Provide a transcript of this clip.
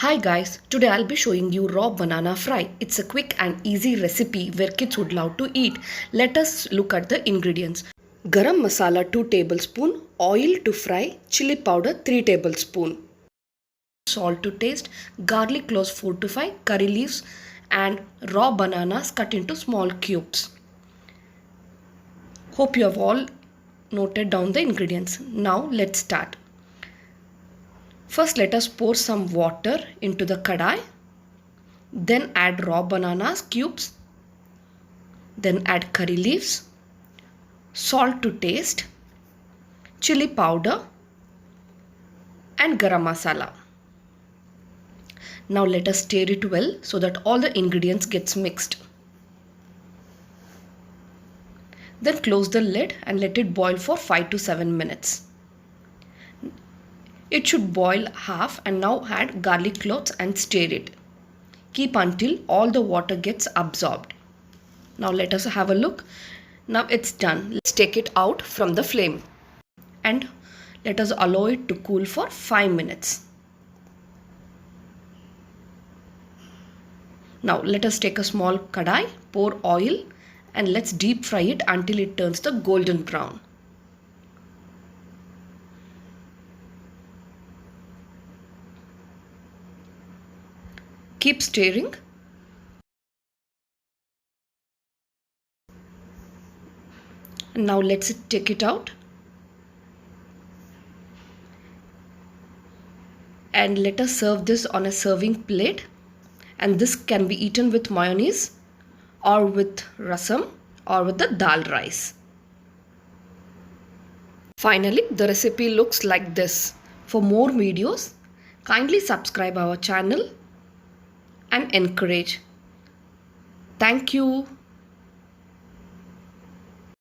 Hi guys, today I'll be showing you raw banana fry. It's a quick and easy recipe where kids would love to eat. Let us look at the ingredients. Garam masala 2 tablespoon, oil to fry, chili powder 3 tablespoon, salt to taste, garlic cloves 4 to 5, curry leaves and raw bananas cut into small cubes. Hope you have all noted down the ingredients. Now let's start. First, let us pour some water into the kadai. Then add raw bananas cubes. Then add curry leaves, salt to taste, chili powder and garam masala. Now let us stir it well so that all the ingredients gets mixed. Then close the lid and let it boil for 5 to 7 minutes. It should boil half and now add garlic cloves and stir it. Keep until all the water gets absorbed. Now let us have a look. Now it's done. Let's take it out from the flame and let us allow it to cool for 5 minutes. Now let us take a small kadai, pour oil and let's deep fry it until it turns the golden brown. Keep stirring. Now let's take it out and let us serve this on a serving plate, and this can be eaten with mayonnaise or with rasam or with the dal rice. Finally, the recipe looks like this. For more videos, kindly subscribe our channel and encourage. Thank you.